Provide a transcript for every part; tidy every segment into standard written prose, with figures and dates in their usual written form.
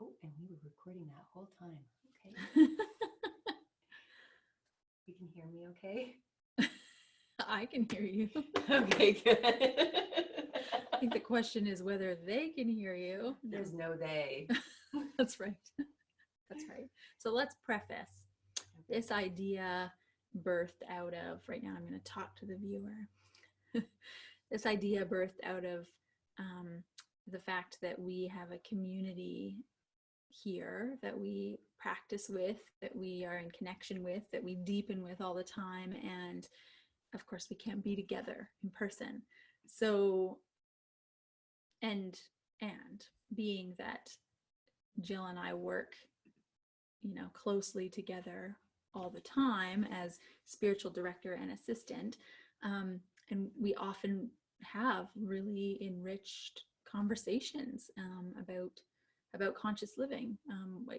Oh, and we were recording that whole time. Okay. You can hear me okay? I can hear you. Okay, good. I think the question is whether they can hear you. There's no they. That's right. That's right. So let's preface. This idea birthed out of, right now I'm going to talk to the viewer. This idea birthed out of the fact that we have a community here that we practice with, that we are in connection with, that we deepen with all the time. And of course, we can't be together in person. So, and being that Jill and I work, closely together all the time as spiritual director and assistant, and we often have really enriched conversations about conscious living.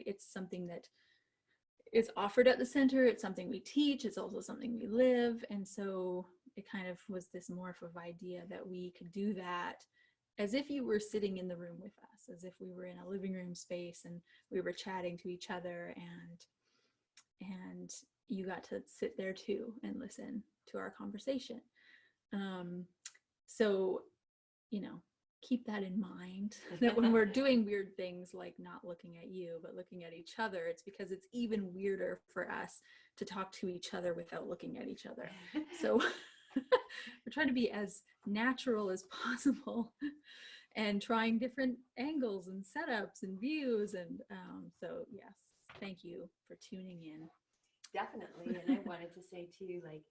It's something that is offered at the center. It's something we teach. It's also something we live. And so it kind of was this morph of idea that we could do that as if you were sitting in the room with us, as if we were in a living room space and we were chatting to each other, and you got to sit there too and listen to our conversation. So, keep that in mind, that when we're doing weird things like not looking at you, but looking at each other, it's because it's even weirder for us to talk to each other without looking at each other. So we're trying to be as natural as possible and trying different angles and setups and views. And so, yes, thank you for tuning in. Definitely. And I wanted to say too, like,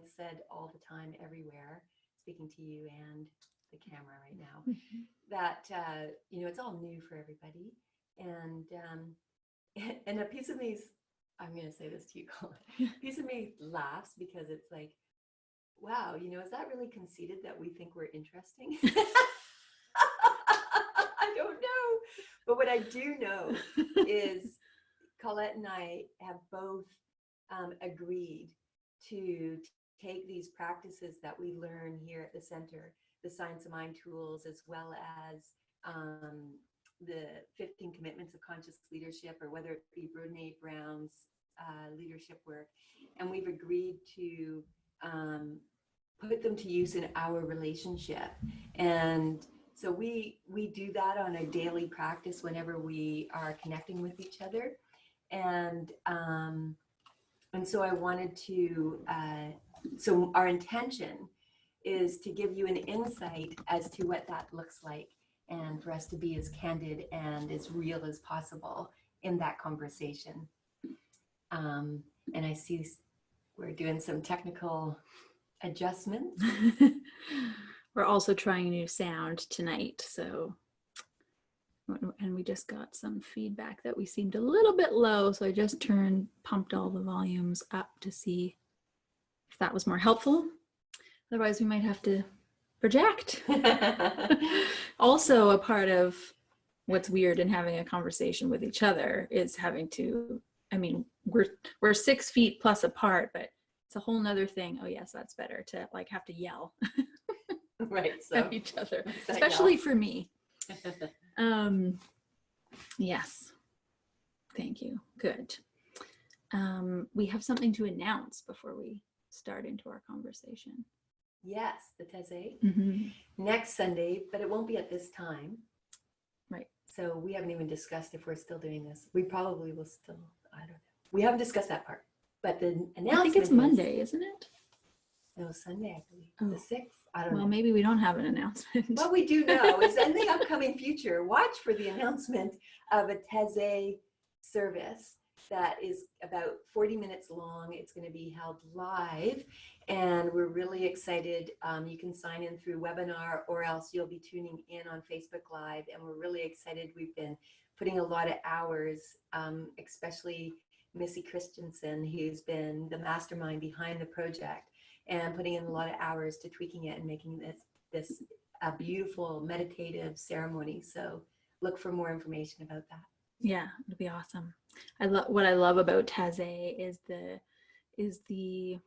it's said all the time, everywhere, speaking to you and the camera right now, that, it's all new for everybody. And a piece of me, I'm going to say this to you, Colin, a piece of me laughs because it's like, wow, is that really conceited that we think we're interesting? I don't know. But what I do know is Colette and I have both agreed to take these practices that we learn here at the center, the Science of Mind tools, as well as the 15 commitments of conscious leadership, or whether it be Brene Brown's leadership work. And we've agreed to put them to use in our relationship. And so we do that on a daily practice whenever we are connecting with each other. And so I wanted to, so our intention is to give you an insight as to what that looks like, and for us to be as candid and as real as possible in that conversation. And I see we're doing some technical adjustments. We're also trying new sound tonight, so, and we just got some feedback that we seemed a little bit low, so I just pumped all the volumes up to see if that was more helpful. Otherwise, we might have to project. Also, a part of what's weird in having a conversation with each other is having to, we're 6 feet plus apart, but it's a whole nother thing. Oh yes, that's better to have to yell right, so at each other, especially for me. Yes, thank you. Good. We have something to announce before we start into our conversation. Yes, the Taizé next Sunday, but it won't be at this time. Right. So we haven't even discussed if we're still doing this. We probably will still, I don't know. We haven't discussed that part. But the announcement, I think it's Monday, isn't it? No, Sunday, I believe. The 6th. I don't know. Well, maybe we don't have an announcement. What we do know is in the upcoming future, watch for the announcement of a Taizé service that is about 40 minutes long. It's going to be held live, and we're really excited. You can sign in through webinar, or else you'll be tuning in on Facebook Live, and we're really excited. We've been putting a lot of hours, especially Missy Christensen, who's been the mastermind behind the project, and putting in a lot of hours to tweaking it and making this a beautiful meditative ceremony. So look for more information about that. Yeah, it'll be awesome. What I love about Taizé is the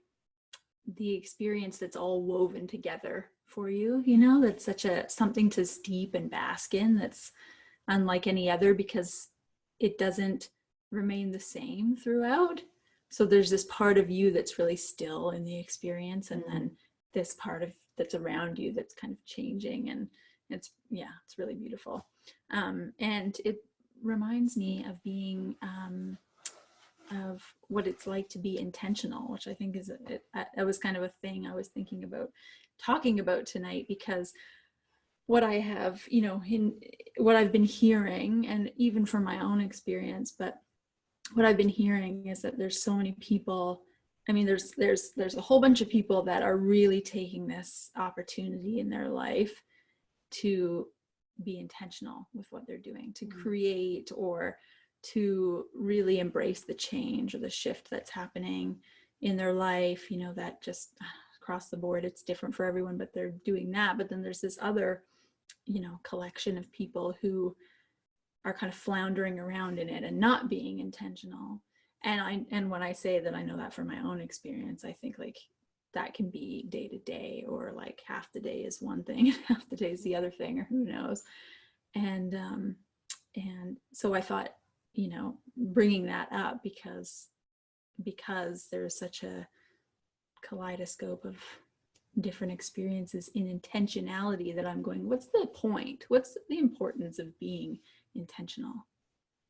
the experience that's all woven together for you, you know, that's such a something to steep and bask in, that's unlike any other, because it doesn't remain the same throughout. So there's this part of you that's really still in the experience, and then this part of that's around you that's kind of changing, and it's really beautiful. And it reminds me of being of what it's like to be intentional, which I think is that was kind of a thing I was thinking about talking about tonight, because what I have, you know, in what I've been hearing, and even from my own experience, but what I've been hearing is that there's so many people. I mean, there's a whole bunch of people that are really taking this opportunity in their life to be intentional with what they're doing, to create, or to really embrace the change or the shift that's happening in their life, you know, that just across the board, it's different for everyone, but they're doing that. But then there's this other, you know, collection of people who are kind of floundering around in it and not being intentional. And when I say that I know that from my own experience, I think like that can be day to day, or like half the day is one thing and half the day is the other thing, or who knows. And so I thought, you know, bringing that up because there's such a kaleidoscope of different experiences in intentionality, that I'm going, what's the point? What's the importance of being intentional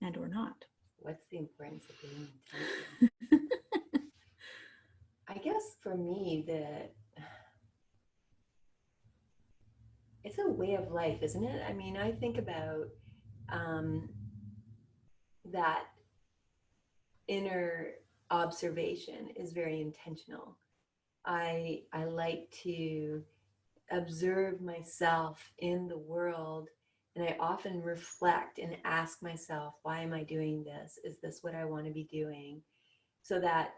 and or not? What's the importance of being intentional? I guess for me, it's a way of life, isn't it? I mean, I think about that inner observation is very intentional. I like to observe myself in the world, and I often reflect and ask myself, why am I doing this? Is this what I want to be doing? So that,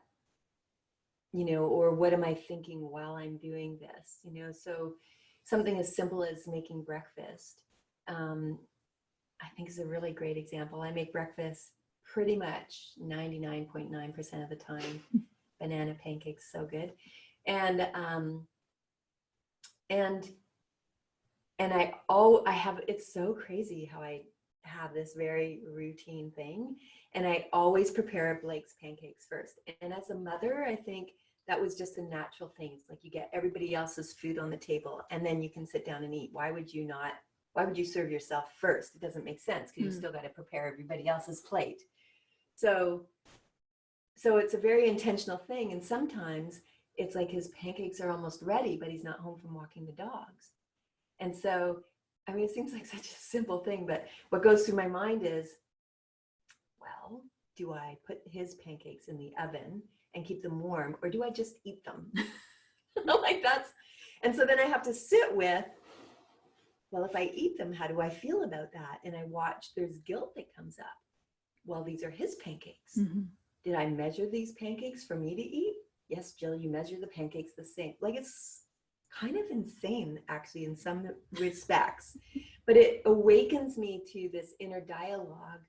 you know, or what am I thinking while I'm doing this? You know, so something as simple as making breakfast, I think is a really great example. I make breakfast pretty much 99.9% of the time. Banana pancakes, so good. And I have, it's so crazy how I have this very routine thing, and I always prepare Blake's pancakes first. And as a mother, I think that was just a natural thing. It's like you get everybody else's food on the table, and then you can sit down and eat. Why would you serve yourself first? It doesn't make sense, because you still got to prepare everybody else's plate. So it's a very intentional thing. And sometimes it's like his pancakes are almost ready, but he's not home from walking the dogs. And so, I mean, it seems like such a simple thing, but what goes through my mind is, well, do I put his pancakes in the oven and keep them warm, or do I just eat them? And so then I have to sit with, well, if I eat them, how do I feel about that? And I watch, there's guilt that comes up. Well, these are his pancakes. Mm-hmm. Did I measure these pancakes for me to eat? Yes, Jill, you measure the pancakes the same. Like, it's kind of insane, actually, in some respects. But it awakens me to this inner dialogue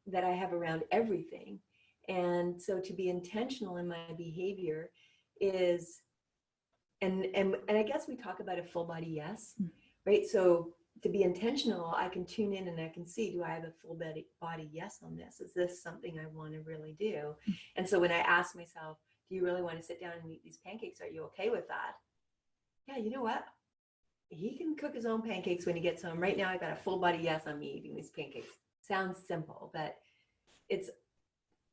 that I have around everything. And so to be intentional in my behavior is, and I guess we talk about a full body yes, right? So to be intentional, I can tune in and I can see, do I have a full body yes on this? Is this something I want to really do? And so when I ask myself, do you really want to sit down and eat these pancakes? Are you okay with that? Yeah, you know what? He can cook his own pancakes when he gets home. Right now, I got a full body yes on me eating these pancakes. Sounds simple, but it's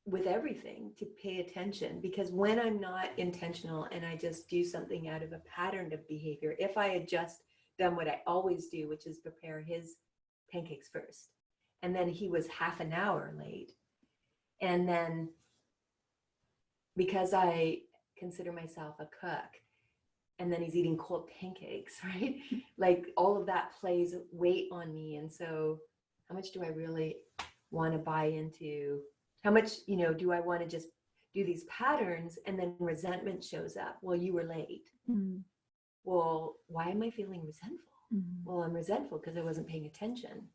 with everything to pay attention, because when I'm not intentional and I just do something out of a pattern of behavior, if I had just done what I always do, which is prepare his pancakes first, and then he was half an hour late, and then because I consider myself a cook, and then he's eating cold pancakes, right? Like all of that plays weight on me. And so how much do I really want to buy into? How much, you know, do I want to just do these patterns, and then resentment shows up? Well, you were late. Mm-hmm. Well, why am I feeling resentful? Mm-hmm. Well, I'm resentful because I wasn't paying attention.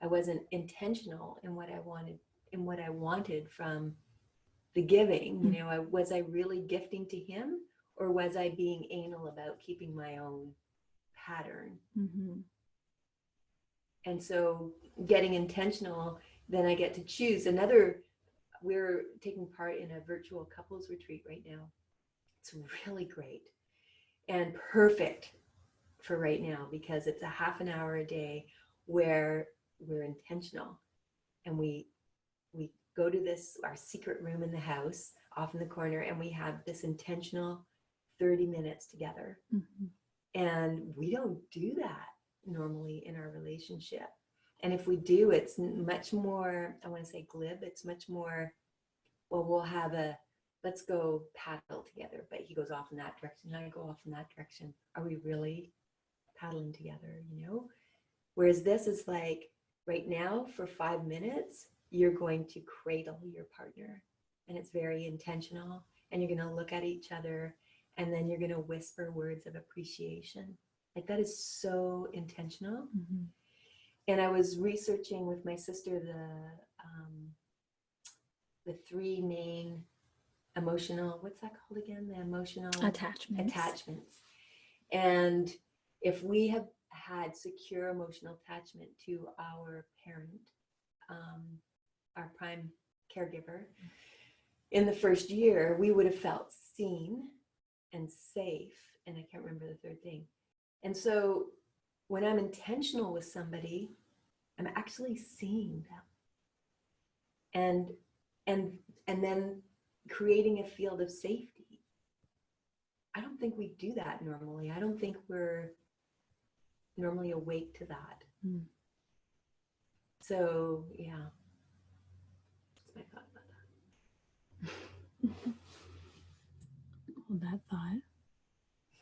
I wasn't intentional in what I wanted from the giving. Mm-hmm. You know, was I really gifting to him, or was I being anal about keeping my own pattern? Mm-hmm. And so getting intentional, then I get to choose. We're taking part in a virtual couples retreat right now. It's really great and perfect for right now because it's a half an hour a day where we're intentional, and we go to our secret room in the house off in the corner, and we have this intentional 30 minutes together. Mm-hmm. And we don't do that normally in our relationship. And if we do, it's much more, I want to say glib, it's much more, well, we'll have let's go paddle together, but he goes off in that direction and I go off in that direction. Are we really paddling together, Whereas this is like, right now for 5 minutes, you're going to cradle your partner, and it's very intentional, and you're going to look at each other, and then you're going to whisper words of appreciation. Like, that is so intentional. Mm-hmm. And I was researching with my sister the 3 main emotional, what's that called again? The emotional attachments. And if we have had secure emotional attachment to our parent, our prime caregiver, in the first year, we would have felt seen and safe. And I can't remember the third thing. And so when I'm intentional with somebody, I'm actually seeing them. And then creating a field of safety. I don't think we do that normally. I don't think we're normally awake to that. Mm. So, yeah. That's my thought about that. Hold that thought.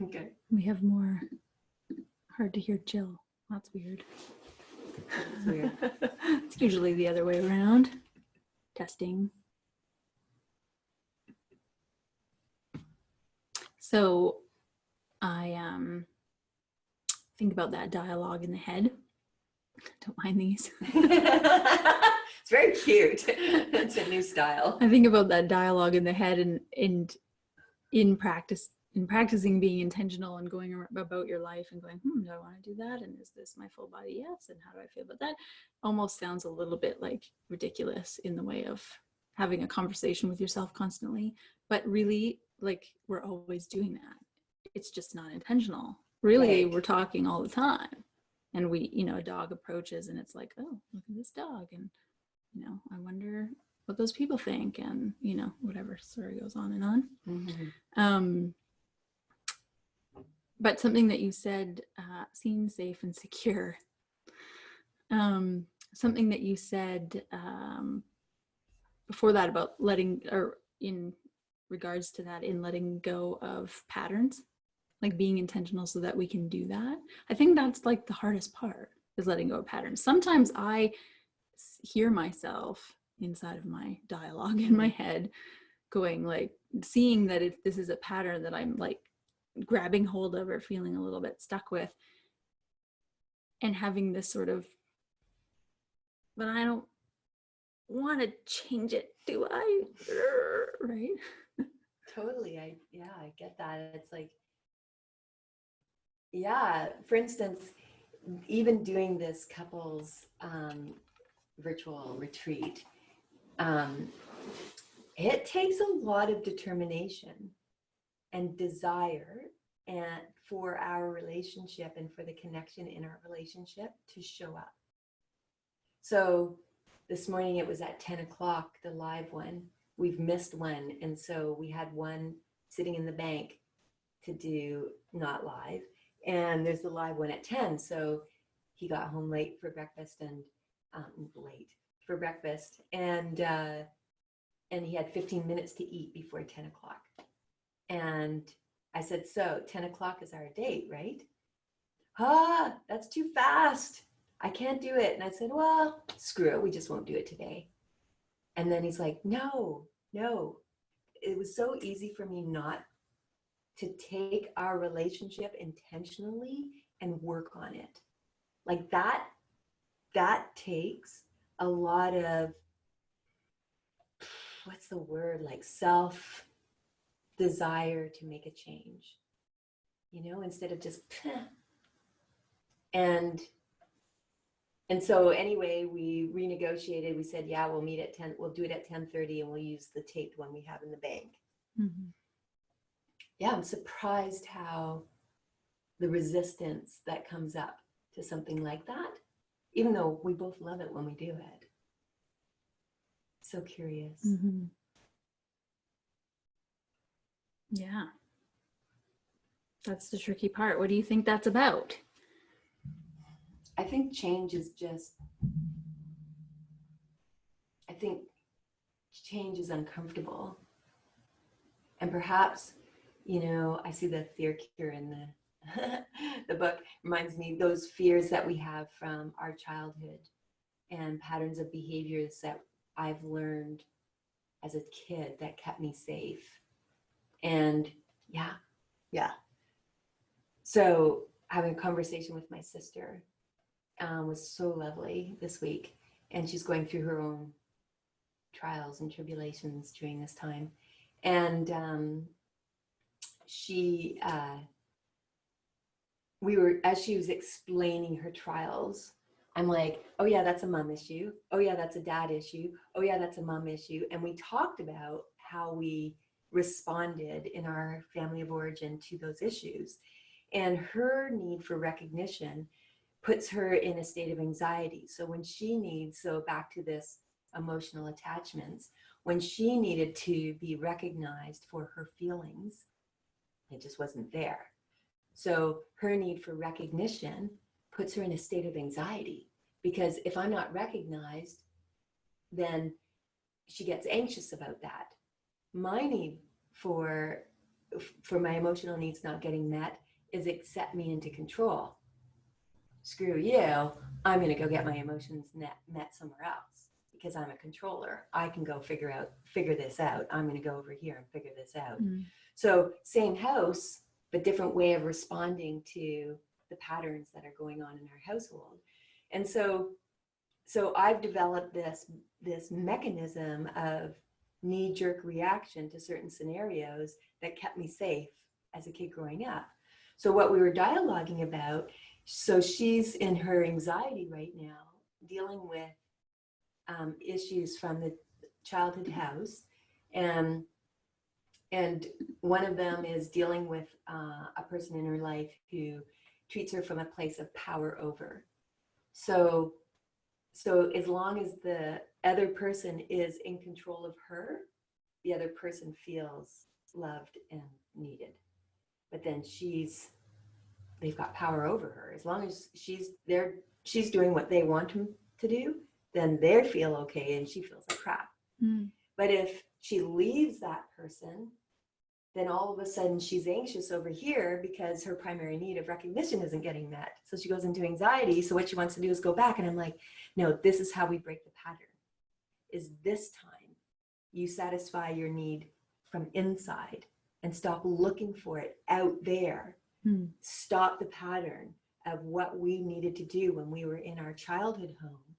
Okay. We have more hard to hear Jill. That's weird. That's weird. It's usually the other way around. Testing. So I think about that dialogue in the head. Don't mind these. It's very cute. It's a new style. I think about that dialogue in the head, and in practicing being intentional and going about your life and going, do I want to do that? And is this my full body? Yes. And how do I feel about that? Almost sounds a little bit like ridiculous in the way of having a conversation with yourself constantly. But really, like, we're always doing that. It's just not intentional. Really, Right. We're talking all the time. And a dog approaches and it's like, oh, look at this dog. And, I wonder what those people think, and, whatever story goes on and on. Mm-hmm. But something that you said, seen, safe, and secure. Something that you said before that about in regards to that, in letting go of patterns, like being intentional so that we can do that. I think that's like the hardest part, is letting go of patterns. Sometimes I hear myself inside of my dialogue in my head going, like, seeing that this is a pattern that I'm like grabbing hold of or feeling a little bit stuck with, and having this sort of, but I don't want to change it, do I? Right? Totally. I get that. It's like, yeah, for instance, even doing this couples virtual retreat, it takes a lot of determination and desire and for our relationship and for the connection in our relationship to show up. So this morning it was at 10 o'clock, the live one. We've missed one. And so we had one sitting in the bank to do not live. And there's the live one at 10. So he got home late for breakfast and he had 15 minutes to eat before 10 o'clock. And I said, so 10 o'clock is our date, right? That's too fast. I can't do it. And I said, well, screw it. We just won't do it today. And then he's like, no. It was so easy for me not to take our relationship intentionally and work on it. Like that takes a lot of, what's the word, like desire to make a change, instead of just, and so anyway, we renegotiated. We said, yeah, we'll meet at 10, we'll do it at 10:30 and we'll use the taped one we have in the bank. Mm-hmm. Yeah, I'm surprised how the resistance that comes up to something like that, even though we both love it when we do it. So curious. Mm-hmm. Yeah. That's the tricky part. What do you think that's about? I think change is just, I think change is uncomfortable. And perhaps, I see the fear cure in the book reminds me those fears that we have from our childhood and patterns of behaviors that I've learned as a kid that kept me safe. And yeah. So having a conversation with my sister was so lovely this week. And she's going through her own trials and tribulations during this time. And as she was explaining her trials, I'm like, oh yeah, that's a mom issue. Oh yeah, that's a dad issue. Oh yeah, that's a mom issue. And we talked about how we responded in our family of origin to those issues. And her need for recognition puts her in a state of anxiety. So when she needs, so back to this emotional attachments, when she needed to be recognized for her feelings, it just wasn't there. So her need for recognition puts her in a state of anxiety, because if I'm not recognized, then she gets anxious about that. My need for my emotional needs not getting met is accept me into control. Screw you, I'm going to go get my emotions met somewhere else because I'm a controller. I can go figure this out. I'm going to go over here and figure this out. Mm. So same house, but different way of responding to the patterns that are going on in our household. And so I've developed this mechanism of knee-jerk reaction to certain scenarios that kept me safe as a kid growing up. So what we were dialoguing about, so she's in her anxiety right now, dealing with issues from the childhood house. And one of them is dealing with a person in her life who treats her from a place of power over. So as long as the other person is in control of her, the other person feels loved and needed. But then they've got power over her. As long as she's doing what they want him to do, then they feel okay and she feels like crap. Mm. But if she leaves that person, then all of a sudden she's anxious over here because her primary need of recognition isn't getting met. So she goes into anxiety. So what she wants to do is go back. And I'm like, no, this is how we break the pattern. Is this time you satisfy your need from inside and stop looking for it out there. Stop the pattern of what we needed to do when we were in our childhood home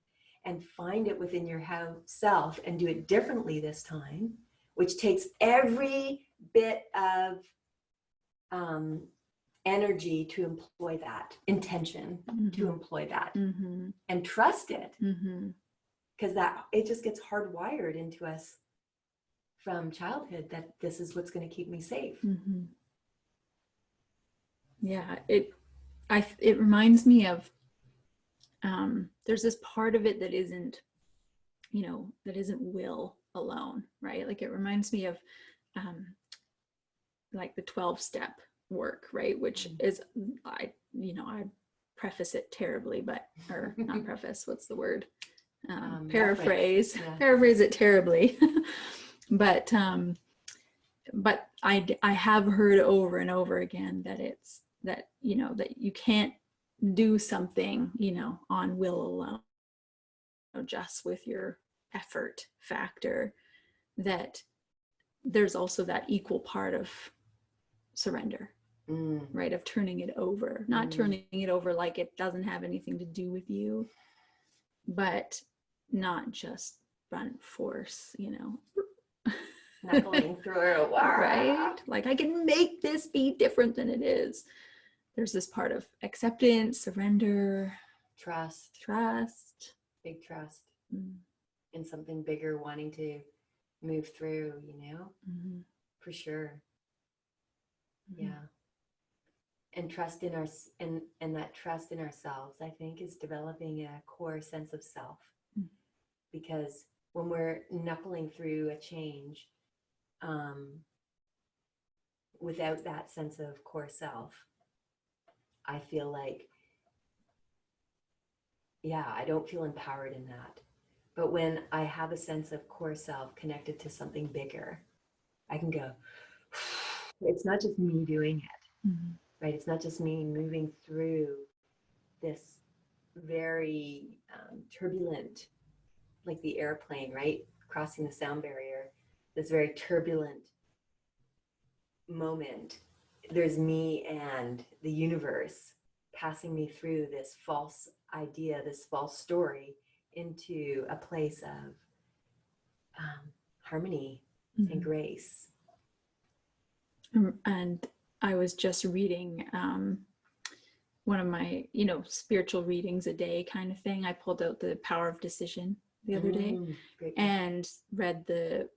and find it within your self and do it differently this time, which takes every bit of energy to employ that intention, to employ that and trust it, because that it just gets hardwired into us from childhood that this is what's going to keep me safe. Yeah, it reminds me of there's this part of it that isn't will alone, right? Like it reminds me of like the 12-step work, right? Which is I preface it terribly, or not preface, what's the word? Paraphrase it terribly. But I have heard over and over again that it's that you can't do something on will alone, just with your effort factor, that there's also that equal part of surrender, right? Of turning it over, not turning it over like it doesn't have anything to do with you, but not just blunt force, knuckling through. Right? Like, I can make this be different than it is. There's this part of acceptance, surrender, Trust, trust. big trust Mm-hmm. in something bigger, wanting to move through, Mm-hmm. for sure. Mm-hmm. Yeah. And trust in our, and that trust in ourselves, I think, is developing a core sense of self. Mm-hmm. Because when we're knuckling through a change, without that sense of core self, I feel like, yeah, I don't feel empowered in that. But when I have a sense of core self connected to something bigger, I can go, it's not just me doing it, Mm-hmm. right? It's not just me moving through this very turbulent, like the airplane, right? Crossing the sound barrier, this very turbulent moment. There's me and the universe passing me through this false idea, this false story, into a place of harmony and grace. And I was just reading one of my, spiritual readings a day kind of thing. I pulled out The Power of Decision the other day and read the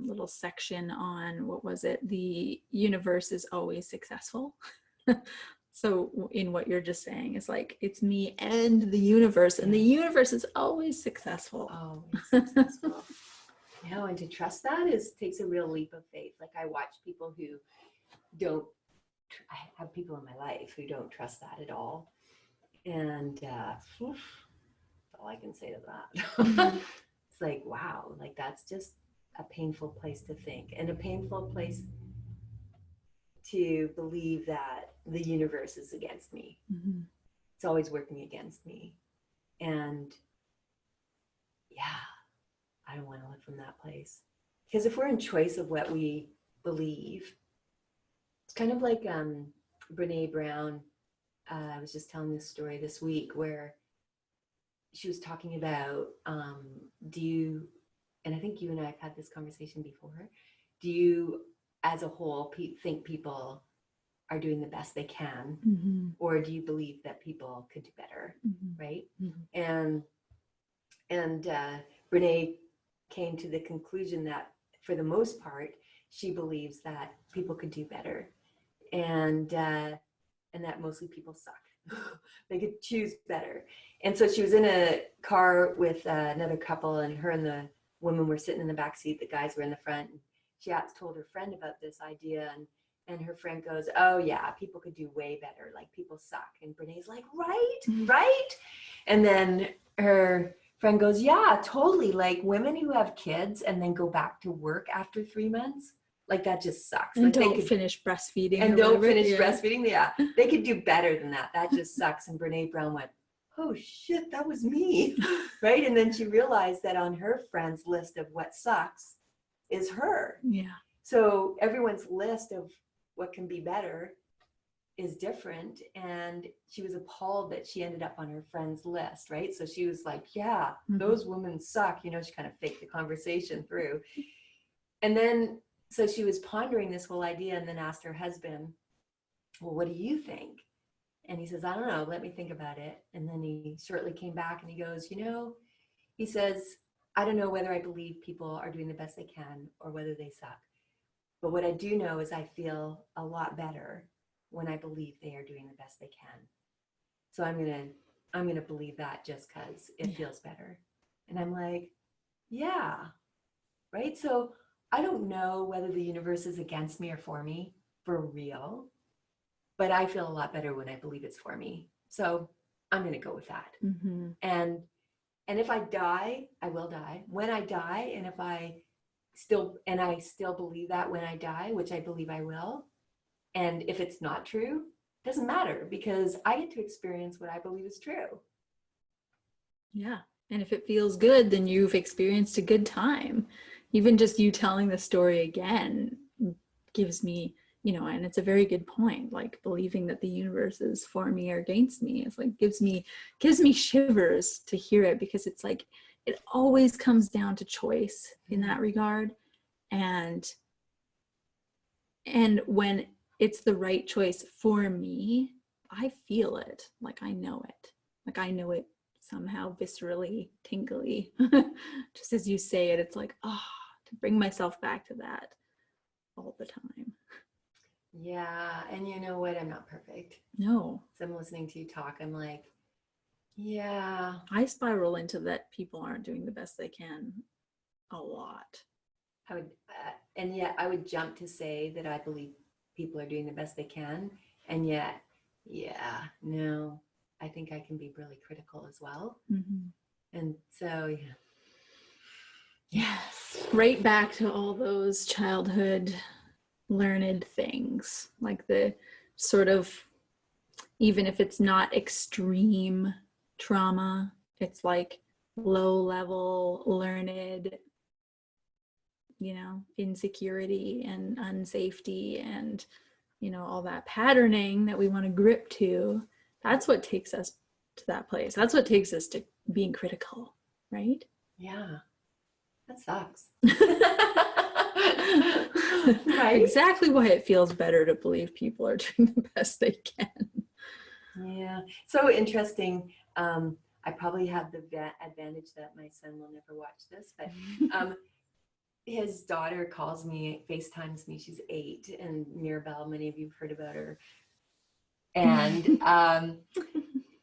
little section on, what was it? The universe is always successful. So in what you're just saying, it's like, it's me and the universe, and the universe is always successful. Always successful. And to trust that takes a real leap of faith. Like, I watch people who don't, I have people in my life who don't trust that at all. And that's all I can say to that. It's like, wow, like, that's just a painful place to think, and a painful place to believe that the universe is against me. Mm-hmm. It's always working against me. And yeah, I don't want to live from that place. Because if we're in choice of what we believe, it's kind of like Brene Brown. I was just telling this story this week where she was talking about, do you, and I think you and I have had this conversation before, do you as a whole think people are doing the best they can, Mm-hmm. or do you believe that people could do better, Mm-hmm. right? Mm-hmm. And Brene came to the conclusion that for the most part, she believes that people could do better, and that mostly people suck. They could choose better. And so she was in a car with another couple, and her and the woman were sitting in the back seat. The guys were in the front. And she told her friend about this idea, and her friend goes, "Oh yeah, people could do way better. Like, people suck." And Brene's like, right? And then her friend goes, "Yeah, totally. Like, women who have kids and then go back to work after 3 months, like, that just sucks. And like, don't finish breastfeeding. And don't finish breastfeeding. Yeah, they could do better than that. That just sucks." And Brene Brown went, "Oh shit, that was me." Right? And then she realized that on her friend's list of what sucks is her. Yeah. So everyone's list of what can be better is different. And she was appalled that she ended up on her friend's list, right? So she was like, yeah, those women suck. She kind of faked the conversation through. And then, so she was pondering this whole idea, and then asked her husband, "Well, what do you think?" And he says, "I don't know, let me think about it." And then he shortly came back and he goes, he says, "I don't know whether I believe people are doing the best they can or whether they suck. But what I do know is I feel a lot better when I believe they are doing the best they can. So I'm gonna believe that just because it feels better." And I'm like, yeah, right? So I don't know whether the universe is against me or for me, for real, but I feel a lot better when I believe it's for me. So I'm going to go with that. Mm-hmm. And if I die, I will die. When I die, and if I still believe that when I die, which I believe I will, and if it's not true, it doesn't matter, because I get to experience what I believe is true. Yeah. And if it feels good, then you've experienced a good time. Even just you telling the story again gives me, and it's a very good point, like, believing that the universe is for me or against me. It's like, gives me shivers to hear it, because it's like, it always comes down to choice in that regard. And when it's the right choice for me, I feel it. Like I know it. Like I know it somehow viscerally, tingly. Just as you say it, it's like, oh, to bring myself back to that all the time. Yeah. And you know what? I'm not perfect. No. So I'm listening to you talk. I'm like, yeah. I spiral into that people aren't doing the best they can a lot. I would, and yet I would jump to say that I believe people are doing the best they can. And yet, yeah, no, I think I can be really critical as well. Mm-hmm. And so, yeah. Yes. Right back to all those childhood learned things, like the sort of, even if it's not extreme trauma, it's like low level learned, insecurity and unsafety and, all that patterning that we want to grip to. That's what takes us to that place. That's what takes us to being critical, right? Yeah. That sucks. Right? Exactly why it feels better to believe people are doing the best they can. Yeah. So interesting. I probably have the advantage that my son will never watch this, but his daughter calls me, FaceTimes me. She's 8, and Mirabelle, many of you have heard about her. And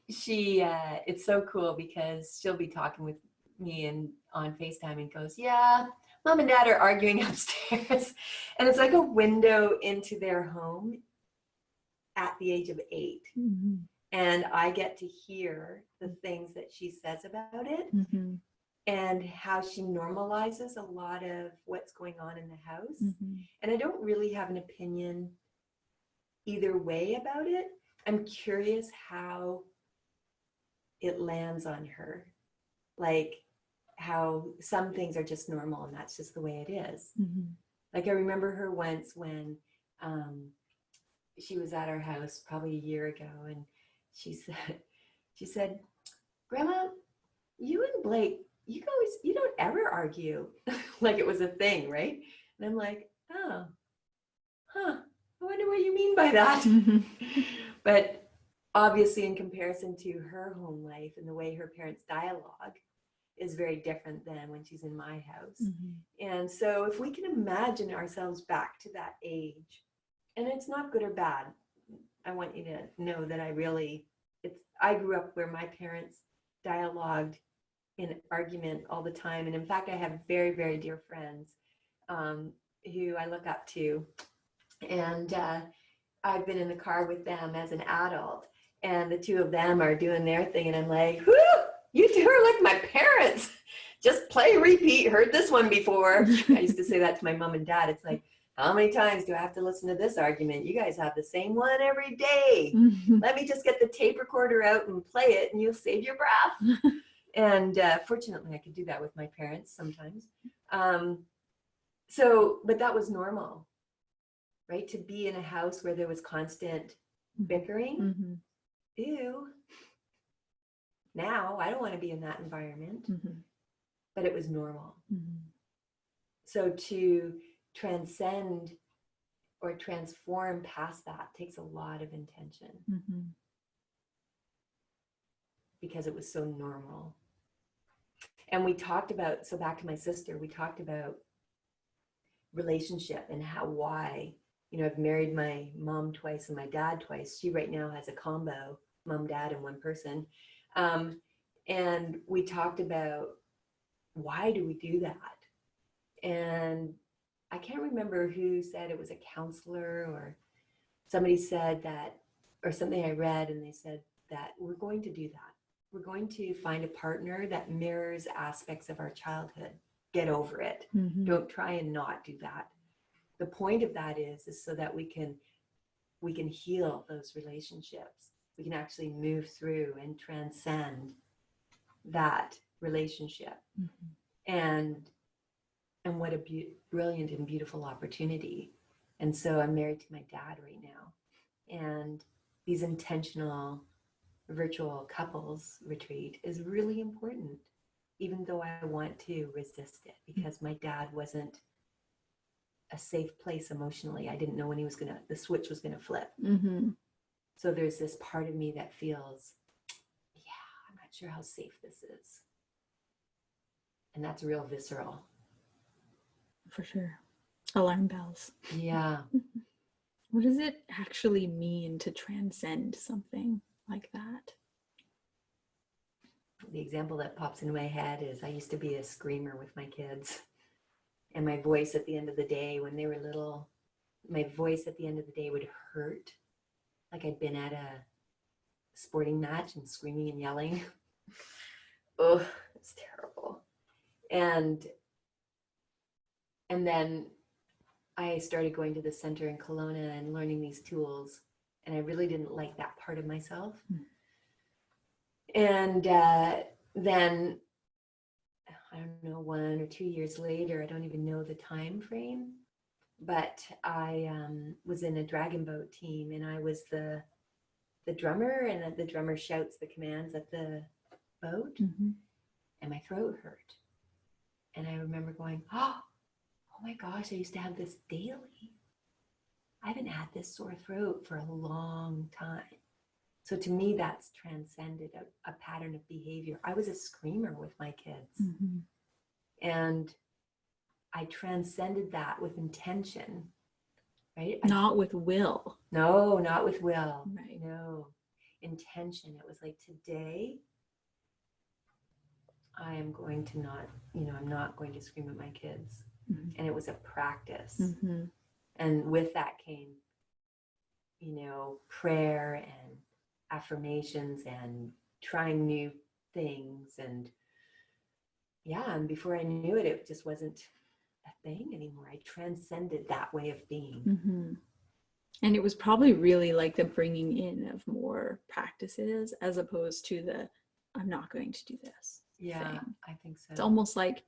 it's so cool because she'll be talking with me and on FaceTime and goes, yeah, mom and dad are arguing upstairs. And it's like a window into their home at the age of 8. Mm-hmm. And I get to hear the things that she says about it, mm-hmm. and how she normalizes a lot of what's going on in the house. Mm-hmm. And I don't really have an opinion either way about it. I'm curious how it lands on her. Like how some things are just normal and that's just the way it is. Mm-hmm. Like I remember her once when she was at our house probably a year ago, and she said, Grandma, you and Blake, you don't ever argue. Like it was a thing, right? And I'm like, oh, I wonder what you mean by that. Mm-hmm. But obviously in comparison to her home life and the way her parents dialogue is very different than when she's in my house. Mm-hmm. And so if we can imagine ourselves back to that age, and it's not good or bad, I want you to know that I grew up where my parents dialogued in argument all the time. And in fact, I have very, very dear friends who I look up to. And I've been in the car with them as an adult, and the two of them are doing their thing. And I'm like, whoo, you two are like my parents. Just play, repeat, heard this one before. I used to say that to my mom and dad. It's like, how many times do I have to listen to this argument? You guys have the same one every day. Mm-hmm. Let me just get the tape recorder out and play it, and you'll save your breath. And fortunately, I could do that with my parents sometimes. But that was normal, right? To be in a house where there was constant bickering. Mm-hmm. Ew. Now, I don't want to be in that environment. Mm-hmm. But it was normal. Mm-hmm. So to transcend or transform past that takes a lot of intention. Mm-hmm. Because it was so normal. And we talked about, so back to my sister, we talked about relationship and why, I've married my mom twice and my dad twice. She right now has a combo, mom, dad, and one person. And we talked about, why do we do that? And I can't remember who said it was a counselor or somebody said that, or something I read, and they said that we're going to do that. We're going to find a partner that mirrors aspects of our childhood. Get over it. Mm-hmm. Don't try and not do that. The point of that is so that we can heal those relationships. We can actually move through and transcend that relationship. Mm-hmm. And what a brilliant and beautiful opportunity. And so I'm married to my dad right now. And these intentional virtual couples retreat is really important, even though I want to resist it, because my dad wasn't a safe place emotionally. I didn't know when the switch was gonna flip. Mm-hmm. So there's this part of me that feels, yeah, I'm not sure how safe this is. And that's real visceral. For sure. Alarm bells. Yeah. What does it actually mean to transcend something like that? The example that pops into my head is I used to be a screamer with my kids. And my voice at the end of the day, when they were little, my voice at the end of the day would hurt. Like I'd been at a sporting match and screaming and yelling. Oh, it's terrible. And then I started going to the center in Kelowna and learning these tools. And I really didn't like that part of myself. And then, I don't know, 1 or 2 years later, I don't even know the time frame, but I was in a dragon boat team, and I was the drummer, and the drummer shouts the commands at the boat, Mm-hmm. and my throat hurt. And I remember going, oh my gosh, I used to have this daily. I haven't had this sore throat for a long time. So to me, that's transcended a pattern of behavior. I was a screamer with my kids. Mm-hmm. And I transcended that with intention, right? Not with will. No, not with will. Right. No, intention. It was like, today, I am going to not, I'm not going to scream at my kids. Mm-hmm. And it was a practice. Mm-hmm. And with that came, prayer and affirmations and trying new things. And yeah, and before I knew it, it just wasn't a thing anymore. I transcended that way of being. Mm-hmm. And it was probably really like the bringing in of more practices as opposed to the I'm not going to do this. Yeah, thing. I think so. It's almost like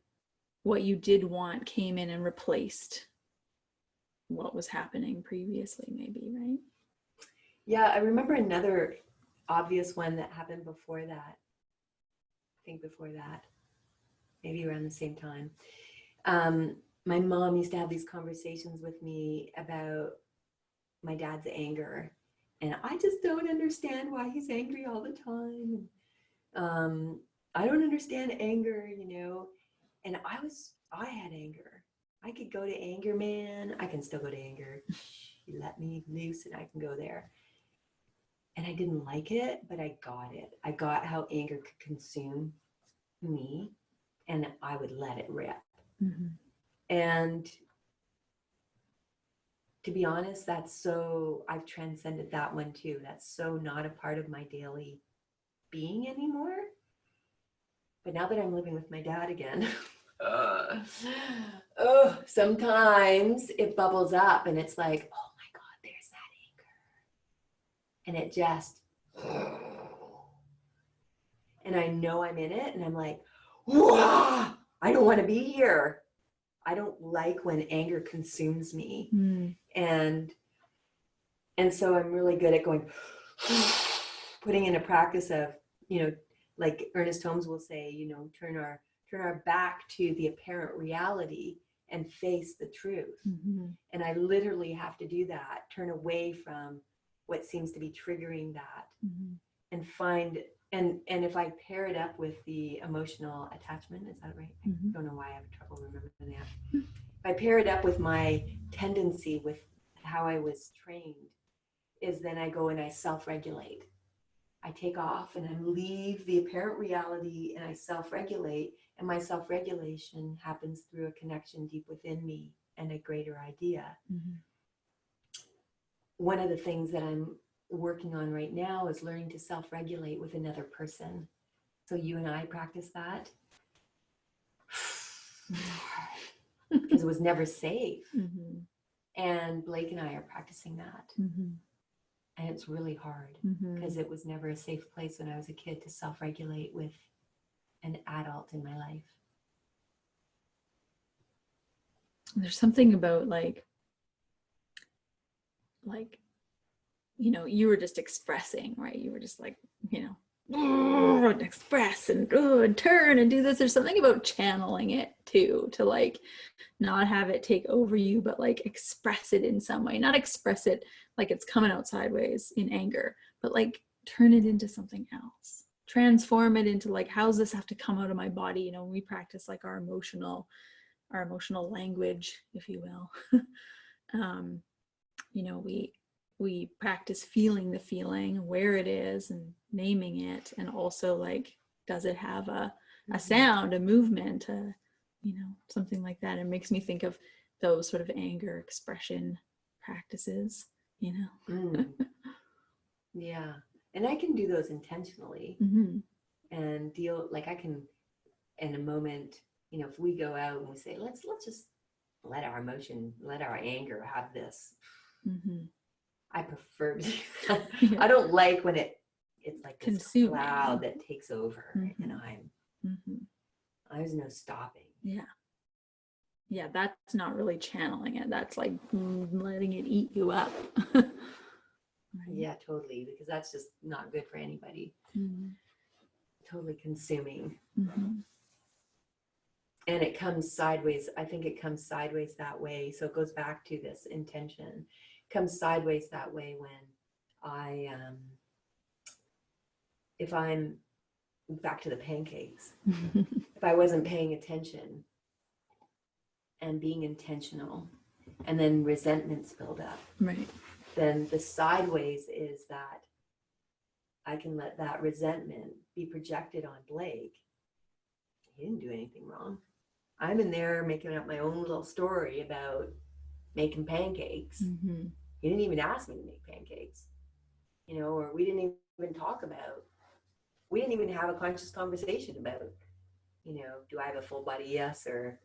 what you did want came in and replaced what was happening previously, maybe, right? Yeah, I remember another obvious one that happened before that. I think before that, maybe around the same time. My mom used to have these conversations with me about my dad's anger. And I just don't understand why he's angry all the time. I don't understand anger, And I had anger. I could go to Anger Man. I can still go to Anger. You let me loose and I can go there. And I didn't like it, but I got it. I got how anger could consume me, and I would let it rip. Mm-hmm. And to be honest, I've transcended that one too. That's so not a part of my daily being anymore. But now that I'm living with my dad again, sometimes it bubbles up and it's like, oh my God, there's that anger. And it just, and I know I'm in it and I'm like, whoa, I don't want to be here. I don't like when anger consumes me. Mm. And so I'm really good at going, putting in a practice of, like Ernest Holmes will say, turn our back to the apparent reality and face the truth. Mm-hmm. And I literally have to do that, turn away from what seems to be triggering that, Mm-hmm. and find, and if I pair it up with the emotional attachment, is that right? Mm-hmm. I don't know why I have trouble remembering that. If I pair it up with my tendency, with how I was trained, is then I go and I self-regulate. I take off and I leave the apparent reality and I self-regulate, and my self-regulation happens through a connection deep within me and a greater idea. Mm-hmm. One of the things that I'm working on right now is learning to self-regulate with another person. So you and I practice that. Because it was never safe. Mm-hmm. And Blake and I are practicing that. Mm-hmm. And it's really hard because it was never a safe place when I was a kid to self-regulate with an adult in my life. There's something about like, you were just expressing, right? You were just like, and express and turn and do this. There's something about channeling it too, to like not have it take over you, but like express it in some way. Not express it like it's coming out sideways in anger, but like turn it into something else. Transform it into like, how's this have to come out of my body? You know, when we practice like our emotional language, if you will. You know, we practice feeling the feeling, where it is, and naming it, and also like, does it have a sound, a movement, you know, something like that. It makes me think of those sort of anger expression practices, you know. Yeah, and I can do those intentionally and deal, like I can, in a moment, you know, if we go out and we say, let's just let our emotion, let our anger have this. I prefer to do that. I don't like when it's like this consuming cloud that takes over and there's no stopping. Yeah, that's not really channeling it. That's like letting it eat you up. Right? Yeah, totally, because that's just not good for anybody. Totally consuming. And it comes sideways. I think it comes sideways that way. So it goes back to this intention. It comes sideways that way when if I'm back to the pancakes, if I wasn't paying attention and being intentional, and then resentments build up, right, then the sideways is that I can let that resentment be projected on Blake. He didn't do anything wrong. I'm in there making up my own little story about making pancakes. He didn't even ask me to make pancakes, you know, or we didn't even talk about, we didn't even have a conscious conversation about, you know, do I have a full body yes, or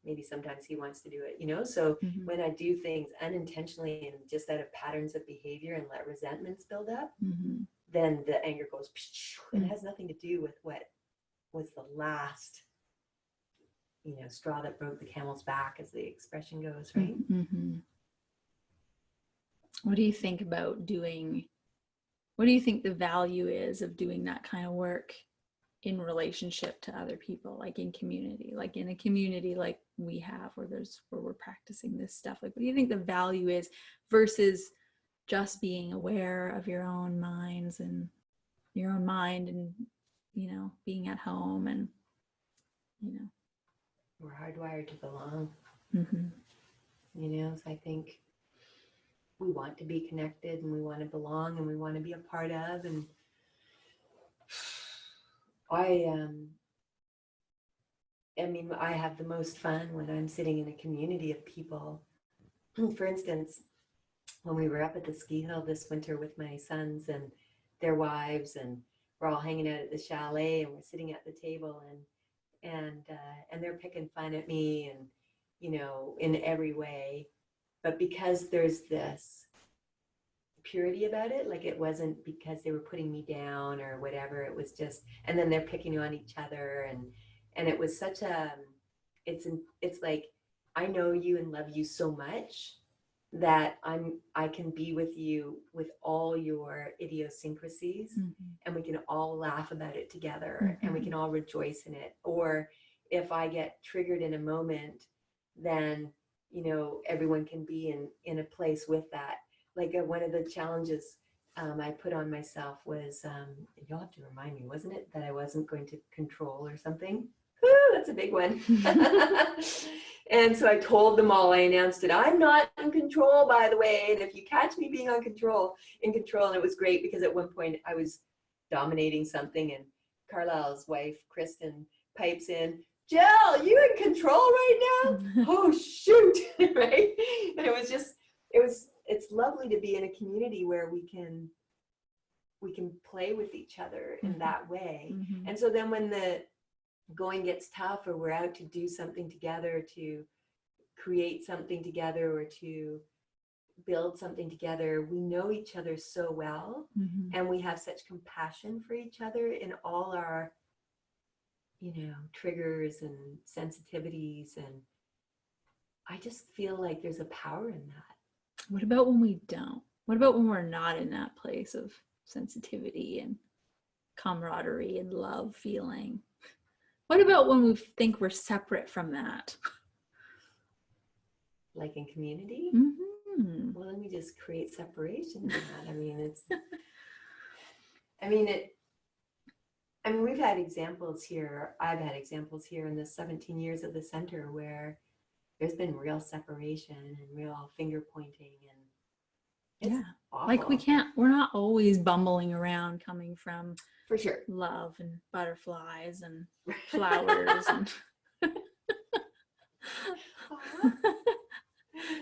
maybe sometimes he wants to do it, you know. So when I do things unintentionally and just out of patterns of behavior and let resentments build up, then the anger goes, and it has nothing to do with what was the last, you know, straw that broke the camel's back, as the expression goes, right? What do you think about doing, what do you think the value is of doing that kind of work in relationship to other people, like in community, like in a community like we have, where we're practicing this stuff? Like, what do you think the value is versus just being aware of your own minds and your own mind, and, you know, being at home, and, you know, we're hardwired to belong. You know, so I think we want to be connected, and we want to belong, and we want to be a part of. And I mean, I have the most fun when I'm sitting in a community of people. For instance, when we were up at the ski hill this winter with my sons and their wives, and we're all hanging out at the chalet, and we're sitting at the table, and they're picking fun at me, and, you know, in every way. But because there's this purity about it, like it wasn't because they were putting me down or whatever, it was just, and then they're picking on each other, and it was such a, it's like, I know you and love you so much that I can be with you with all your idiosyncrasies, and we can all laugh about it together, and we can all rejoice in it. Or if I get triggered in a moment, then, you know, everyone can be in a place with that. Like one of the challenges I put on myself was, you'll have to remind me, wasn't it, that I wasn't going to control or something? Woo, that's a big one. And so I told them all, I announced it, I'm not in control, by the way. And if you catch me being in control, and it was great, because at one point I was dominating something, and Carlisle's wife, Kristen, pipes in, Jill, you in control right now? Oh, shoot, right? And it was just, it's lovely to be in a community where we can play with each other in that way. And so then when the going gets tough, or we're out to do something together, to create something together, or to build something together, we know each other so well, and we have such compassion for each other in all our, you know, triggers and sensitivities. And I just feel like there's a power in that. What about when we don't? What about when we're not in that place of sensitivity? And camaraderie and love feeling. What about when we think we're separate from that? Like in community? Mm-hmm. Well, let me just create separation in that. I mean, we've had examples here. I've had examples here in the 17 years of the center where there's been real separation and real finger pointing, and it's awful. Like we're not always bumbling around coming from for sure love and butterflies and flowers and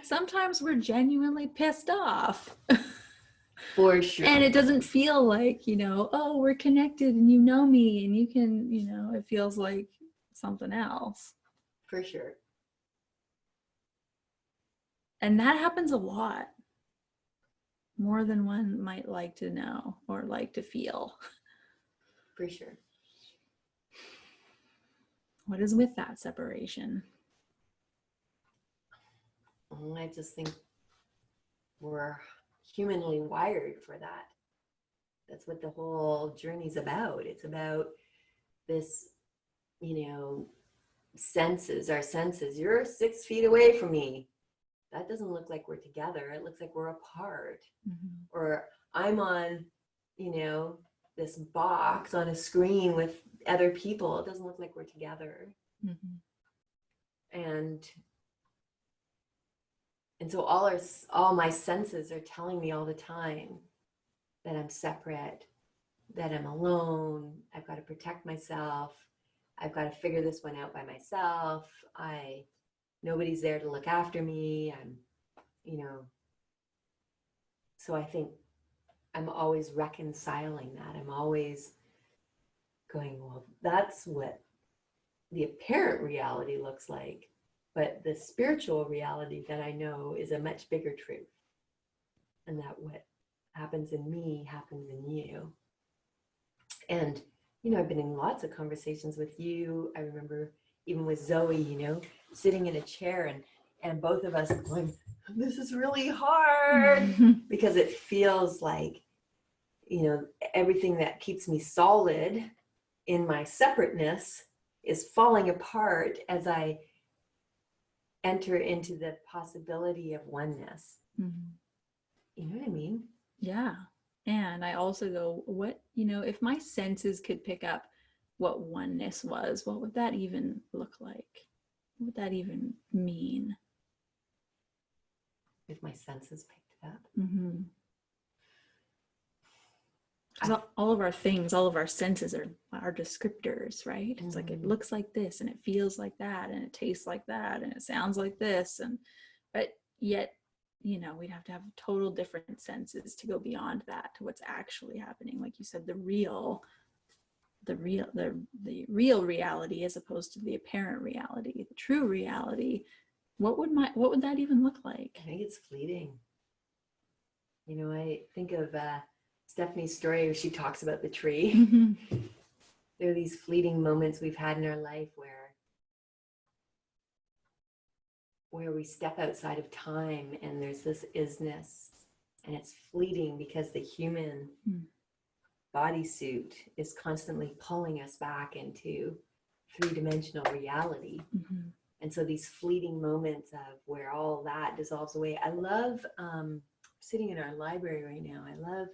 sometimes we're genuinely pissed off. For sure. And it doesn't feel like, oh, we're connected and you know me and you can, it feels like something else. For sure. And that happens a lot. More than one might like to know or like to feel. For sure. What is with that separation? I just think we're humanly wired for that. That's what the whole journey's about. It's about this, senses, our senses. You're 6 feet away from me. That doesn't look like we're together. It looks like we're apart. Mm-hmm. Or I'm on, this box on a screen with other people. It doesn't look like we're together. Mm-hmm. And so all my senses are telling me all the time that I'm separate, that I'm alone. I've got to protect myself. I've got to figure this one out by myself. Nobody's there to look after me. So I think I'm always reconciling that. I'm always going, well, that's what the apparent reality looks like. But the spiritual reality that I know is a much bigger truth. And that what happens in me happens in you. And, I've been in lots of conversations with you. I remember even with Zoe, sitting in a chair and both of us going, this is really hard because it feels like, everything that keeps me solid in my separateness is falling apart as I enter into the possibility of oneness. Mm-hmm. You know what I mean? Yeah. And I also go, what, if my senses could pick up what oneness was, what would that even look like? What would that even mean? If my senses picked it up. Mm-hmm. Because all of our things, all of our senses are descriptors, right? It's like it looks like this and it feels like that and it tastes like that and it sounds like this, but yet, we'd have to have total different senses to go beyond that to what's actually happening. Like you said, the real reality as opposed to the apparent reality, the true reality. What would that even look like? I think it's fleeting. I think of Stephanie's story where she talks about the tree. Mm-hmm. There are these fleeting moments we've had in our life where we step outside of time and there's this isness, and it's fleeting because the human bodysuit is constantly pulling us back into three-dimensional reality. Mm-hmm. And so these fleeting moments of where all that dissolves away. I love sitting in our library right now. I love,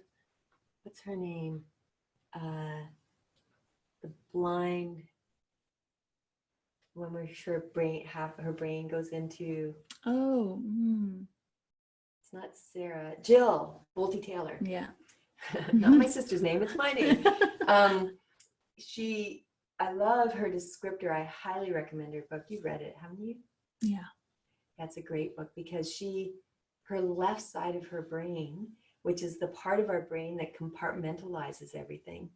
what's her name? The blind, when half her brain goes into. It's not Sarah. Jill Bolte Taylor. Yeah. Not my sister's name. It's my name. I love her descriptor. I highly recommend her book. You've read it, haven't you? Yeah. That's a great book because her left side of her brain, which is the part of our brain that compartmentalizes everything,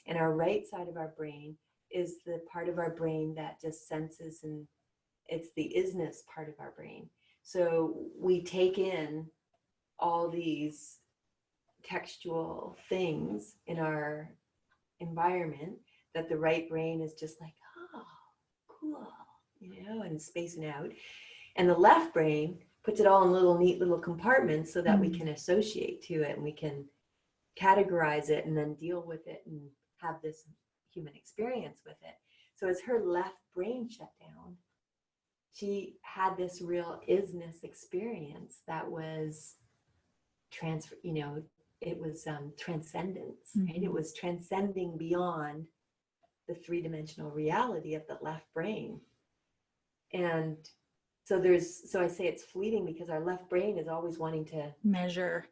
and our right side of our brain is the part of our brain that just senses, and it's the isness part of our brain. So we take in all these textual things in our environment that the right brain is just like, oh, cool, and spacing out. And the left brain puts it all in neat little compartments so that we can associate to it and we can categorize it and then deal with it and have this human experience with it. So as her left brain shut down, she had this real isness experience that was it was transcendence, right? It was transcending beyond the three-dimensional reality of the left brain. And so I say it's fleeting because our left brain is always wanting to measure,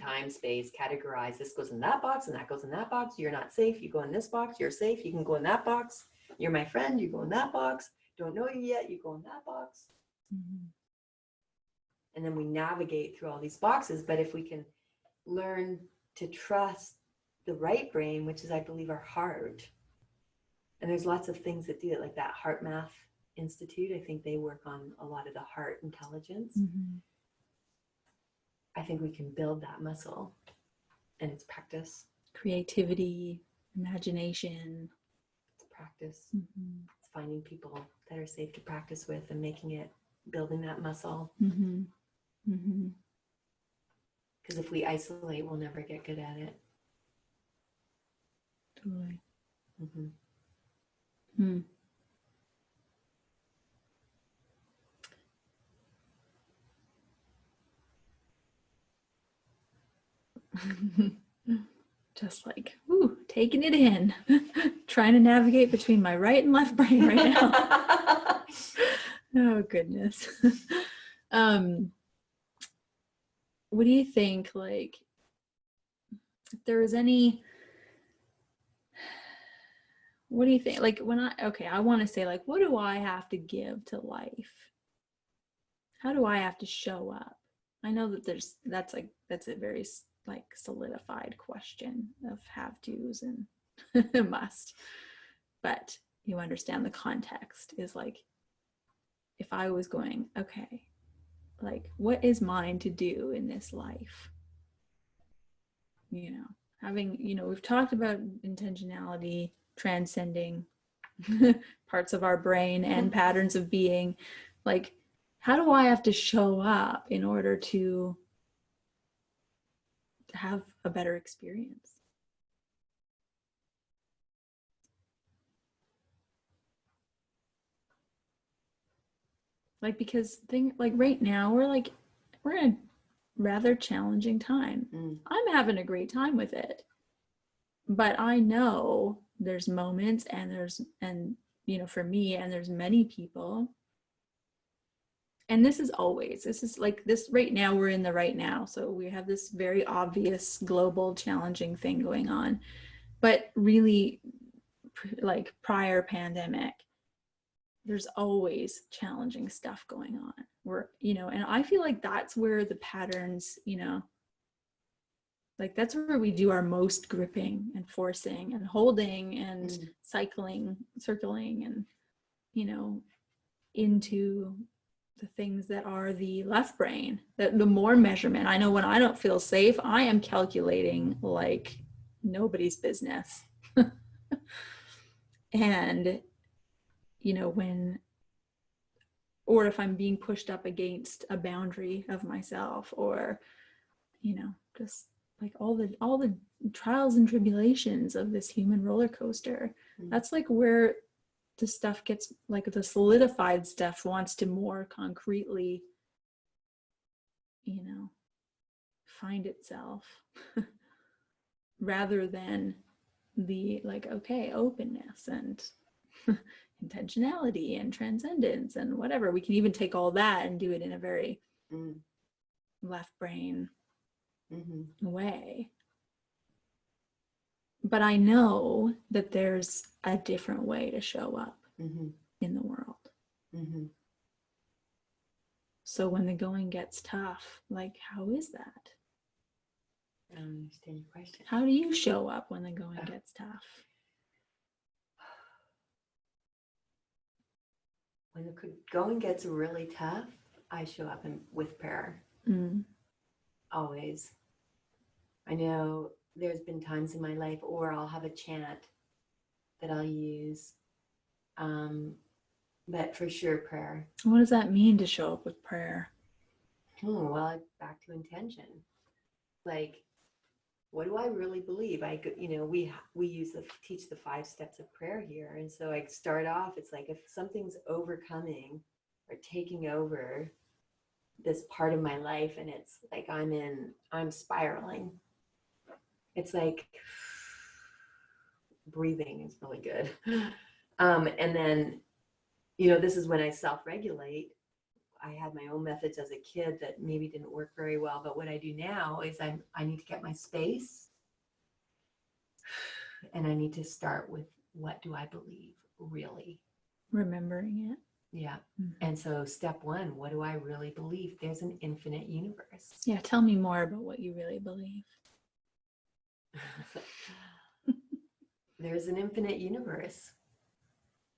time, space, categorize. This goes in that box and that goes in that box. You're not safe. You go in this box. You're safe. You can go in that box. You're my friend. You go in that box. Don't know you yet. You go in that box. And then we navigate through all these boxes. But if we can learn to trust the right brain, which is, I believe, our heart, and there's lots of things that do it, like that Heart Math Institute. I think they work on a lot of the heart intelligence. I think we can build that muscle, and it's practice. Creativity, imagination. It's practice. It's finding people that are safe to practice with and building that muscle. Because if we isolate, we'll never get good at it. Totally. Just like, taking it in, trying to navigate between my right and left brain right now. Oh, goodness. What do you think, like, if there was any, what do you think, like, I want to say, like, what do I have to give to life? How do I have to show up? I know that that's a very, like, solidified question of have tos and must, but you understand the context is, like, if I was going, okay, like, what is mine to do in this life? Having, we've talked about intentionality, transcending parts of our brain and patterns of being. Like, how do I have to show up in order to have a better experience? Like, because right now we're in a rather challenging time. I'm having a great time with it, but I know there's moments and for me, and there's many people, and this is like this right now, we're in the right now, so we have this very obvious global challenging thing going on, but really, like, prior pandemic, there's always challenging stuff going on and I feel like that's where the patterns, like, that's where we do our most gripping and forcing and holding and circling and into the things that are the left brain, the more measurement. I know when I don't feel safe, I am calculating like nobody's business. And or if I'm being pushed up against a boundary of myself, or just like all the trials and tribulations of this human roller coaster, that's like where the stuff gets, like, the solidified stuff wants to more concretely find itself rather than the, like, okay, openness and intentionality and transcendence and whatever. We can even take all that and do it in a very left brain way. But I know that there's a different way to show up in the world. So when the going gets tough, like, how is that? I don't understand your question. How do you show up when the going gets tough? When the going gets really tough, I show up with prayer. Always. I know there's been times in my life, or I'll have a chant that I'll use. But for sure, prayer. What does that mean, to show up with prayer? Well, back to intention. Like, what do I really believe? We teach the 5 steps of prayer here. And so I start off, it's like if something's overcoming or taking over this part of my life, and it's like I'm spiraling. It's like breathing is really good. And then, this is when I self-regulate. I had my own methods as a kid that maybe didn't work very well, but what I do now is I need to get my space, and I need to start with, what do I believe really? Remembering it. Yeah. And so step 1, what do I really believe? There's an infinite universe. Yeah, tell me more about what you really believe. There's an infinite universe,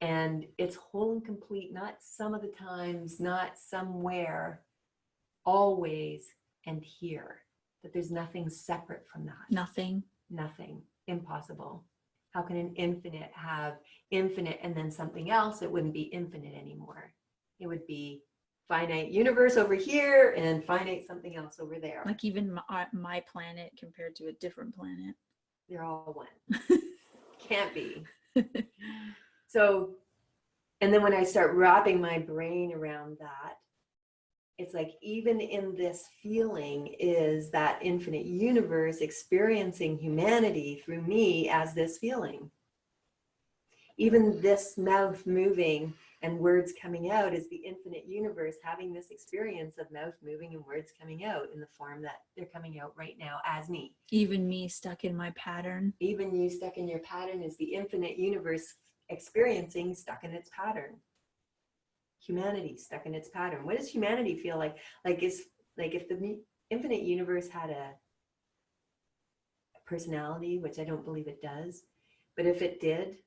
and it's whole and complete, not some of the times, not somewhere, always and here. That there's nothing separate from that. Nothing. Impossible. How can an infinite have infinite and then something else? It wouldn't be infinite anymore. It would be finite universe over here and finite something else over there. Like even my planet compared to a different planet. They're all one. Can't be. So, and then when I start wrapping my brain around that, it's like, even in this feeling is that infinite universe experiencing humanity through me as this feeling. Even this mouth moving and words coming out is the infinite universe having this experience of mouth moving and words coming out in the form that they're coming out right now as me. Even me stuck in my pattern. Even you stuck in your pattern is the infinite universe experiencing stuck in its pattern. Humanity stuck in its pattern. What does humanity feel like? Like if the infinite universe had a personality, which I don't believe it does, but if it did,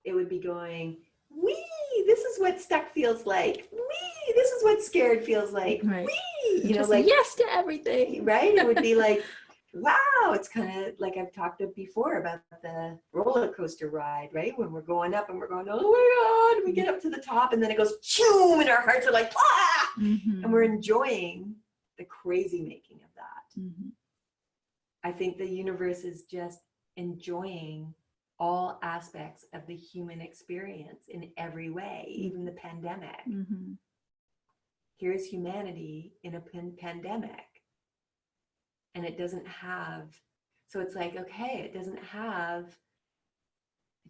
it would be going, wee, this is what stuck feels like. Wee, this is what scared feels like. Right. Wee, like yes to everything. Right? It would be like, wow, it's kind of like I've talked before about the roller coaster ride, right? When we're going up and we're going, oh my God, we get up to the top and then it goes, choom, and our hearts are like, ah! And we're enjoying the crazy making of that. I think the universe is just enjoying all aspects of the human experience in every way, even the pandemic. Here's humanity in a pandemic. And it doesn't have, so it's like, okay, it doesn't have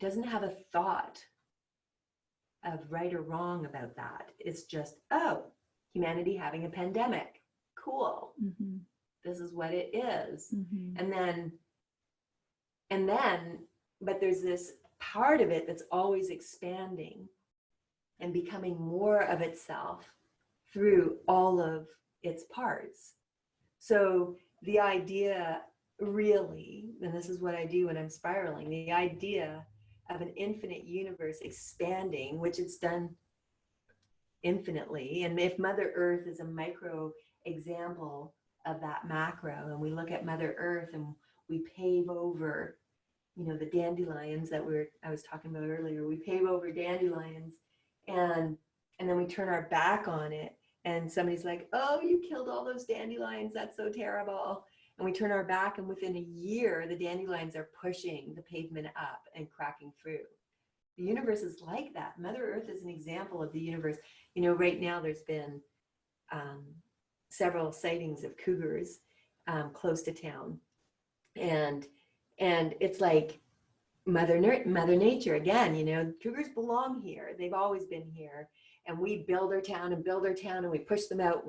a thought of right or wrong about that. It's just, oh, humanity having a pandemic. Cool. This is what it is. And then, but there's this part of it that's always expanding and becoming more of itself through all of its parts. So the idea really, and this is what I do when I'm spiraling, the idea of an infinite universe expanding, which it's done infinitely. And if Mother Earth is a micro example of that macro, and we look at Mother Earth and we pave over, the dandelions that I was talking about earlier, we pave over dandelions and then we turn our back on it. And somebody's like, oh, you killed all those dandelions. That's so terrible. And we turn our back, and within a year, the dandelions are pushing the pavement up and cracking through. The universe is like that. Mother Earth is an example of the universe. Right now there's been several sightings of cougars close to town. And it's like Mother Nature again, cougars belong here. They've always been here. And we build our town and we push them out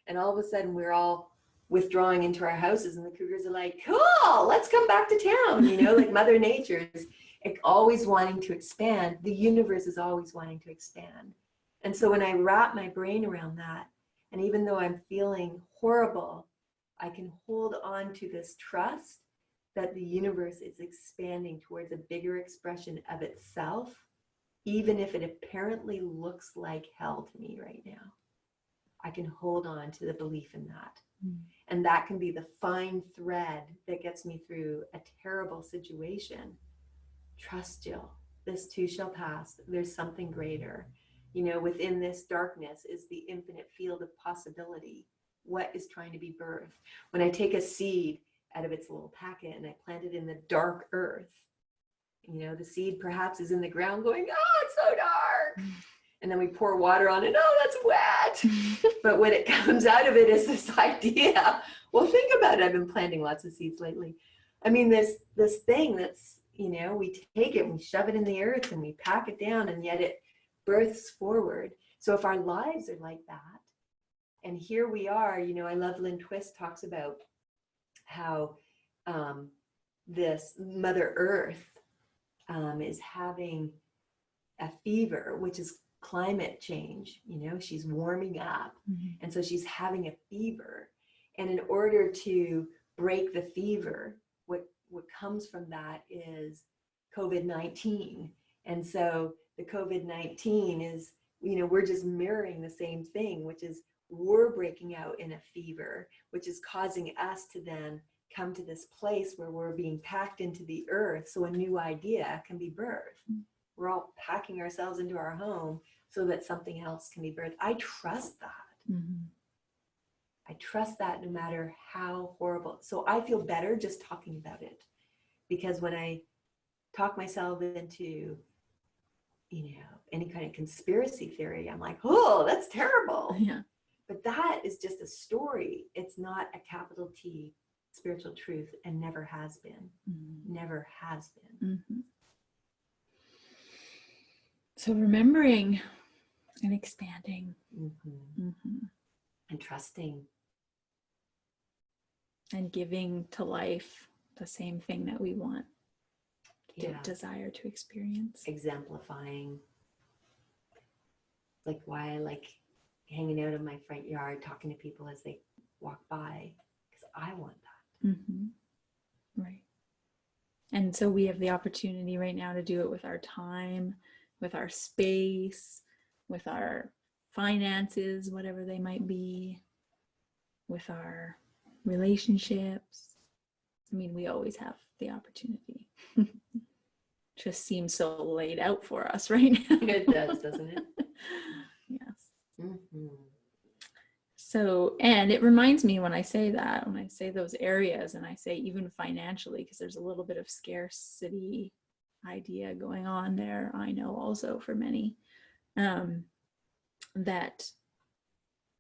and all of a sudden we're all withdrawing into our houses and the cougars are like, cool, let's come back to town. Like Mother Nature is always wanting to expand. The universe is always wanting to expand. And so when I wrap my brain around that, and even though I'm feeling horrible, I can hold on to this trust that the universe is expanding towards a bigger expression of itself, even if it apparently looks like hell to me right now. I can hold on to the belief in that. And that can be the fine thread that gets me through a terrible situation. Trust, Jill, this too shall pass. There's something greater. Within this darkness is the infinite field of possibility. What is trying to be birthed? When I take a seed out of its little packet and I plant it in the dark earth, the seed perhaps is in the ground going, oh, it's so dark. And then we pour water on it. Oh, that's wet. But when it comes out of it is this idea. Well, think about it. I've been planting lots of seeds lately. I mean, this thing that's, we take it and we shove it in the earth and we pack it down, and yet it births forward. So if our lives are like that, and here we are, I love Lynn Twist talks about how this Mother Earth is having a fever, which is climate change. She's warming up, and so she's having a fever, and in order to break the fever, what comes from that is COVID-19. And so the COVID-19 is, we're just mirroring the same thing, which is we're breaking out in a fever, which is causing us to then come to this place where we're being packed into the earth so a new idea can be birthed. We're all packing ourselves into our home so that something else can be birthed. I trust that. I trust that no matter how horrible. So I feel better just talking about it, because when I talk myself into, any kind of conspiracy theory, I'm like, oh, that's terrible. Yeah. But that is just a story. It's not a capital T spiritual truth, and never has been. Never has been. So remembering and expanding and trusting and giving to life the same thing that we want, desire to experience. Exemplifying, like why I like hanging out in my front yard talking to people as they walk by, because I want that. Right. And so we have the opportunity right now to do it with our time, with our space, with our finances, whatever they might be, with our relationships. I mean, we always have the opportunity. Just seems so laid out for us right now. It does, doesn't it? Yes. So, and it reminds me when I say that, when I say those areas, and I say even financially, because there's a little bit of scarcity idea going on there, I know also for many, that,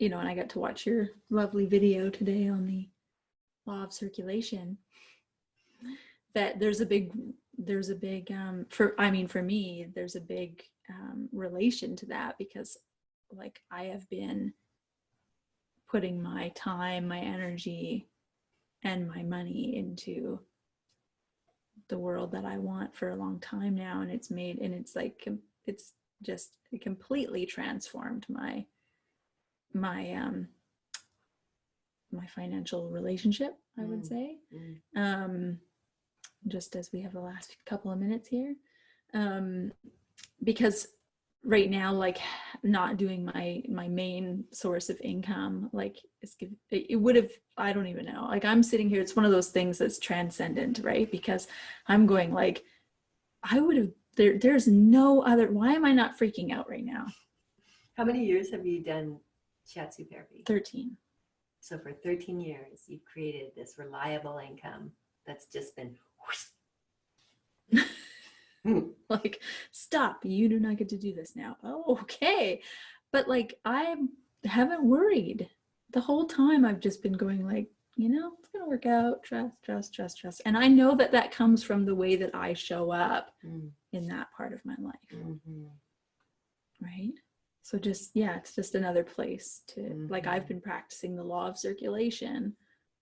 and I got to watch your lovely video today on the law of circulation, that there's a big for me, there's a big relation to that, because like I have been putting my time, my energy, and my money into the world that I want for a long time now, and it's just completely transformed my financial relationship, I would say. Just as we have the last couple of minutes here, because right now, like not doing my main source of income, like it would have, I don't even know, like I'm sitting here, it's one of those things that's transcendent, right? Because I'm going like, I would have, there's no other, why am I not freaking out right now? How many years have you done shiatsu therapy? 13. So for 13 years, you've created this reliable income that's just been like, stop, you do not get to do this now. Oh, okay. But like, I haven't worried the whole time. I've just been going like, it's going to work out. Trust. And I know that comes from the way that I show up in that part of my life. Right. So just, it's just another place to, like, I've been practicing the law of circulation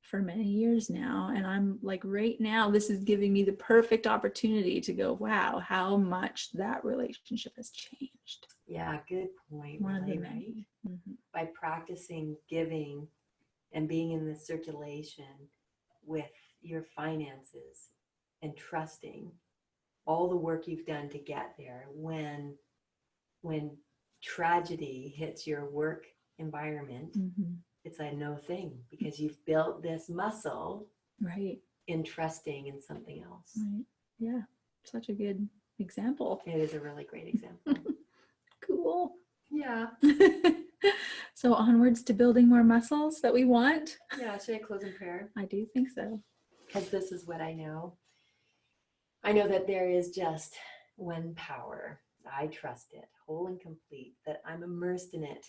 for many years now. And I'm like, right now, this is giving me the perfect opportunity to go, wow, how much that relationship has changed. Yeah, good point. One really, of the many. By practicing giving and being in the circulation with your finances and trusting all the work you've done to get there, when tragedy hits your work environment, it's a no thing, because you've built this muscle right in trusting in something else. Right. Yeah, such a good example. It is a really great example. Cool. Yeah. So onwards to building more muscles that we want. Yeah, should I close in prayer? I do think so. because this is what I know. I know that there is just one power. I trust it, whole and complete, that I'm immersed in it,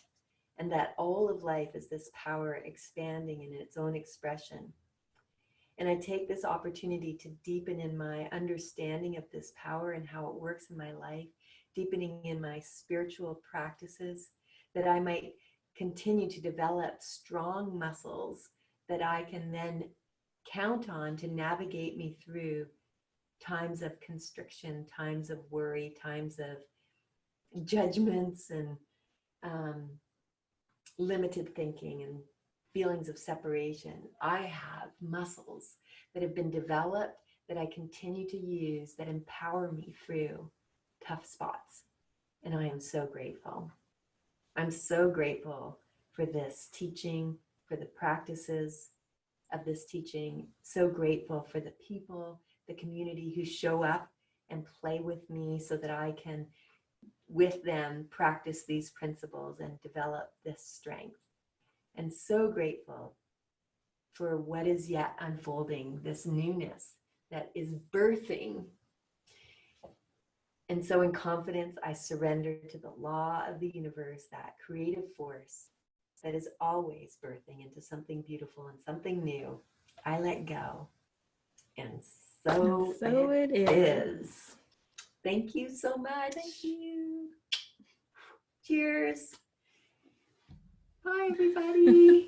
and that all of life is this power expanding in its own expression. And I take this opportunity to deepen in my understanding of this power and how it works in my life, deepening in my spiritual practices, that I might continue to develop strong muscles that I can then count on to navigate me through times of constriction, times of worry, times of judgments and limited thinking and feelings of separation. I have muscles that have been developed that I continue to use that empower me through tough spots. And I am so grateful. I'm so grateful for this teaching, for the practices of this teaching. So grateful for the people, the community who show up and play with me so that I can, with them, practice these principles and develop this strength. And so grateful for what is yet unfolding, this newness that is birthing. And so in confidence, I surrender to the law of the universe, that creative force that is always birthing into something beautiful and something new. I let go. And so it is. Thank you so much. Thank you. Cheers. Bye, everybody.